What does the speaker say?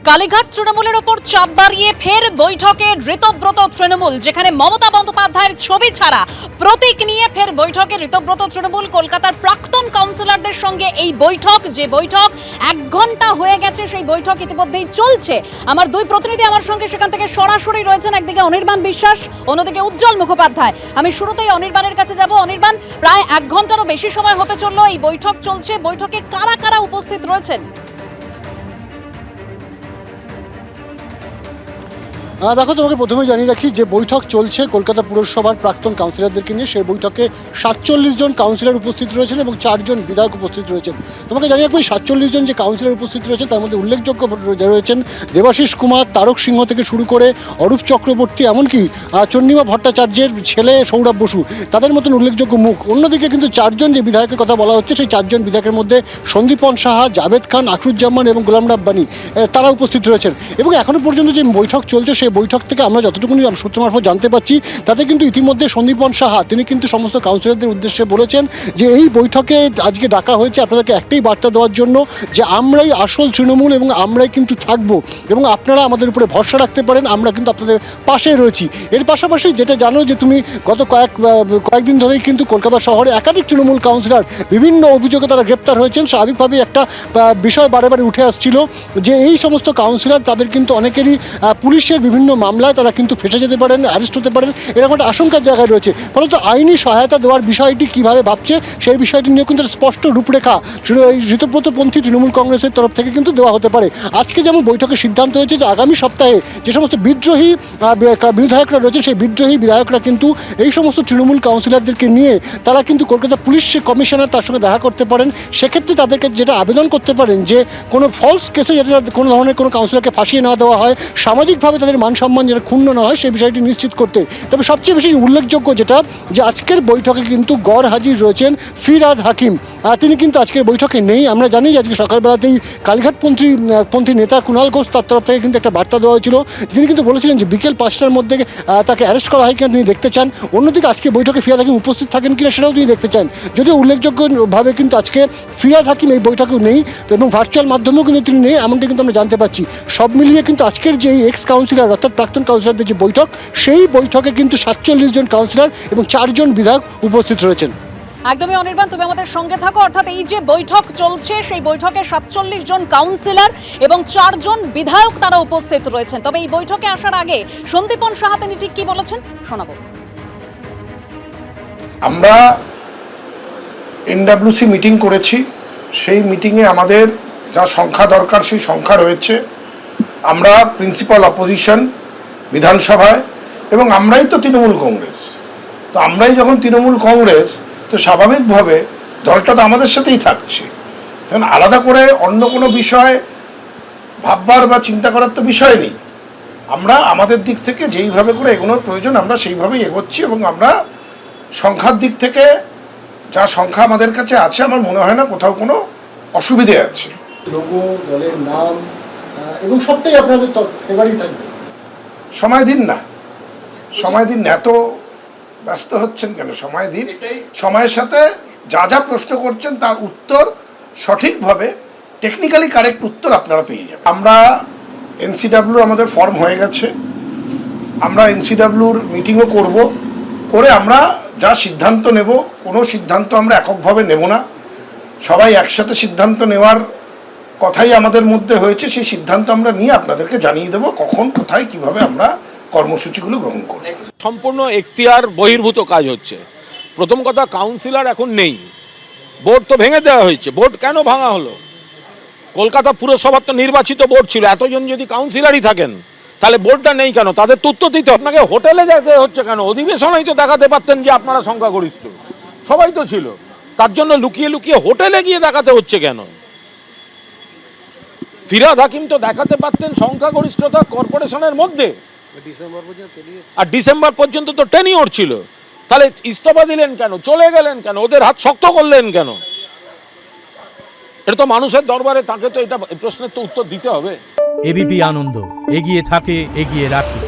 কালীঘাট তৃণমূলের ওপর চাপ বাড়িয়ে ফের বৈঠকে ঋতব্রত তৃণমূল, যেখানে মমতা বন্দ্যোপাধ্যায়ের ছবি ছাড়া প্রতীক নিয়ে ফের বৈঠকে ঋতব্রত তৃণমূল। কলকাতার প্রাক্তন কাউন্সিলরদের সঙ্গে এই বৈঠক, যে বৈঠক 1 ঘন্টা হয়ে গেছে, সেই বৈঠক ইতিমধ্যেই চলছে। আমার দুই প্রতিনিধি আমার সঙ্গে সেখান থেকে সরাসরি রয়েছেন, একদিকে অনির্বাণ বিশ্বাস, অন্যদিকে উজ্জ্বল মুখোপাধ্যায়। আমি শুরুতেই অনির্বাণের কাছে যাব। অনির্বাণ, প্রায় 1 ঘন্টারও বেশি সময় হতে চললো এই বৈঠক চলছে, বৈঠকে কারা কারা উপস্থিত রয়েছেন? দেখো, তোমাকে প্রথমে জানিয়ে রাখি যে বৈঠক চলছে কলকাতা পুরসভার প্রাক্তন কাউন্সিলরদেরকে নিয়ে। সেই বৈঠকে 47 জন কাউন্সিলর উপস্থিত রয়েছেন এবং 4 জন বিধায়ক উপস্থিত রয়েছেন। তোমাকে জানিয়ে রাখবো, 47 জন যে কাউন্সিলর উপস্থিত রয়েছেন তার মধ্যে উল্লেখযোগ্য রয়েছেন দেবাশিস কুমার, তারক সিংহ থেকে শুরু করে অরূপ চক্রবর্তী, এমনকি চন্ডিমা ভট্টাচার্যের ছেলে সৌরভ বসু, তাদের মতন উল্লেখযোগ্য মুখ। অন্যদিকে কিন্তু 4 জন যে বিধায়কের কথা বলা হচ্ছে, সেই 4 জন বিধায়কের মধ্যে সন্দীপন সাহা, জাভেদ খান, আখরুজ্জামান এবং গোলাম রাব্বানি, তারা উপস্থিত রয়েছেন। এবং এখনো পর্যন্ত যে বৈঠক চলছে, সেই বৈঠক থেকে আমরা যতটুকুনি সূত্র মারফত জানতে পাচ্ছি, তাতে কিন্তু ইতিমধ্যে সন্দীপন সাহা তিনি কিন্তু সমস্ত কাউন্সিলরদের উদ্দেশ্যে বলেছেন যে এই বৈঠকে আজকে ডাকা হয়েছে আপনাদেরকে একটাই বার্তা দেওয়ার জন্য যে আমরাই আসল তৃণমূল এবং আমরাই কিন্তু থাকবো এবং আপনারা আমাদের উপরে ভরসা রাখতে পারেন, আমরা কিন্তু আপনাদের পাশে রয়েছি। এর পাশাপাশি যেটা জানো যে তুমি গত কয়েকদিন ধরেই কিন্তু কলকাতা শহরে একাধিক তৃণমূল কাউন্সিলর বিভিন্ন অভিযোগে তারা গ্রেপ্তার হয়েছেন। স্বাভাবিকভাবেই একটা বিষয় বারে বারে উঠে আসছিল যে এই সমস্ত কাউন্সিলর তাদের কিন্তু অনেকেরই পুলিশের বিভিন্ন মামলায় তারা কিন্তু ফেসে যেতে পারেন, অ্যারেস্ট হতে পারেন, এরকম একটা আশঙ্কার জায়গায় রয়েছে। ফলত আইনি সহায়তা দেওয়ার বিষয়টি কীভাবে ভাবছে সেই বিষয়টি নিয়ে কিন্তু স্পষ্ট রূপরেখা এই ঋতব্রতপন্থী তৃণমূল কংগ্রেসের তরফ থেকে কিন্তু দেওয়া হতে পারে। আজকে যেমন বৈঠকে সিদ্ধান্ত হয়েছে যে আগামী সপ্তাহে যে সমস্ত বিদ্রোহী বিধায়করা রয়েছে, সেই বিদ্রোহী বিধায়করা কিন্তু এই সমস্ত তৃণমূল কাউন্সিলরদেরকে নিয়ে তারা কিন্তু কলকাতা পুলিশ কমিশনার তার সঙ্গে দেখা করতে পারেন। সেক্ষেত্রে তাদেরকে যেটা আবেদন করতে পারেন যে কোনো ফলস কেসে যাতে কোনো ধরনের কোনো কাউন্সিলরকে ফাঁসিয়ে না দেওয়া হয়, সামাজিকভাবে তাদের মান সম্মান যেন ক্ষুণ্ণ না হয় সেই বিষয়টি নিশ্চিত করতে। তবে সবচেয়ে বেশি উল্লেখযোগ্য যেটা, যে আজকের বৈঠকে কিন্তু গড় হাজির রয়েছেন ফিরহাদ হাকিম। তিনি কিন্তু আজকের বৈঠকে নেই। আমরা জানি যে আজকে সকালবেলাতেই কালীঘাটপন্থী নেতা কুণাল ঘোষ তার তরফ থেকে কিন্তু একটা বার্তা দেওয়া হয়েছিল। তিনি কিন্তু বলেছিলেন যে বিকেল 5টার মধ্যে তাকে অ্যারেস্ট করা হয় কিনা তিনি দেখতে চান। অন্যদিকে আজকে বৈঠকে ফিরহাদ হাকিম উপস্থিত থাকেন কিনা সেটাও তিনি দেখতে চান। যদিও উল্লেখযোগ্যভাবে কিন্তু আজকে ফিরহাদ হাকিম এই বৈঠকেও নেই এবং ভার্চুয়াল মাধ্যমেও কিন্তু তিনি নেই, এমনটি কিন্তু আমরা জানতে পারছি। সব মিলিয়ে কিন্তু আজকের যে এক্স কাউন্সিলর অর্থাৎ প্রাক্তন কাউন্সিলরদের যে বৈঠক, সেই বৈঠকে কিন্তু 47 জন কাউন্সিলর এবং 4 জন বিধায়ক উপস্থিত রয়েছেন। একদমই অনির্বাণ, তুমি আমাদের সঙ্গে থাকো। অর্থাৎ এই যে বৈঠক চলছে, সেই বৈঠকে 47 জন কাউন্সিলর এবং 4 জন বিধায়ক তারা উপস্থিত রয়েছেন। তবে এই বৈঠকে আসার আগে সন্দীপন সাহা তিনি ঠিক কি বলেছেন শোনাবো। আমরা এনডব্লিউসি মিটিং করেছি, সেই মিটিংয়ে আমাদের যা সংখ্যা দরকার সেই সংখ্যা রয়েছে। আমরা প্রিন্সিপাল অপোজিশন বিধানসভায় এবং আমরাই তো তৃণমূল কংগ্রেস। তো আমরাই যখন তৃণমূল কংগ্রেস, তো স্বাভাবিকভাবে দলটা তো আমাদের সাথেই থাকছে, তখন আলাদা করে অন্য কোনো বিষয় ভাববার বা চিন্তা করার তো বিষয় নেই। আমরা আমাদের দিক থেকে যেইভাবে করে এগোনোর প্রয়োজন আমরা সেইভাবেই এগোচ্ছি এবং আমরা সংখ্যার দিক থেকে যা সংখ্যা আমাদের কাছে আছে, আমার মনে হয় না কোথাও কোনো অসুবিধে আছে। লোগো, দলের নাম এবং সবটাই আপনাদের ফেভারিট থাকবে। সময় দিন না, সময় দিন না, এত ব্যস্ত হচ্ছেন কেন? সময় দিন, সময়ের সাথে যা যা প্রশ্ন করছেন তার উত্তর সঠিকভাবে টেকনিক্যালি কারেক্ট উত্তর আপনারা পেয়ে যাবেন। আমরা এনসিডাব্লিউ আমাদের ফর্ম হয়ে গেছে, আমরা এনসিডাব্লিউর মিটিংও করে আমরা যা সিদ্ধান্ত নেব, কোনো সিদ্ধান্ত আমরা এককভাবে নেব না, সবাই একসাথে সিদ্ধান্ত নেওয়ার কথাই আমাদের মধ্যে হয়েছে। সেই সিদ্ধান্ত আমরা নিয়ে আপনাদেরকে জানিয়ে দেব কখন, কোথায়, কিভাবে আমরা কর্মসূচিগুলো গ্রহণ করব। সম্পূর্ণ এখতিয়ার বহির্ভূত কাজ হচ্ছে। প্রথম কথা, কাউন্সিলর এখন নেই, বোর্ড তো ভেঙে দেওয়া হয়েছে। বোর্ড কেন ভাঙা হলো? কলকাতা পুরসভার তো নির্বাচিত বোর্ড ছিল, এতজন যদি কাউন্সিলরই থাকেন তাহলে বোর্ডটা নেই কেন? তাদের তো উত্তর দিতে। আপনাকে হোটেলে যেতে হচ্ছে কেন? অধিবেশনেই তো দেখাতে পারতেন যে আপনারা সংখ্যাগরিষ্ঠ, সবাই তো ছিল। তার জন্য লুকিয়ে লুকিয়ে হোটেলে গিয়ে দেখাতে হচ্ছে কেন? ফিরহাদ হাকিম তো দেখাতে পারতেন সংখ্যাগরিষ্ঠতা কর্পোরেশনের মধ্যে, আর ডিসেম্বর পর্যন্ত তো টেনিওর ছিল। তাহলে ইস্তফা দিলেন কেন? চলে গেলেন কেন? ওদের হাত শক্ত করলেন কেন? এটা তো মানুষের দরবারে, তাকে তো এটা প্রশ্নের তো উত্তর দিতে হবে। এবিপি আনন্দ, এগিয়ে থাকে, এগিয়ে রাখে।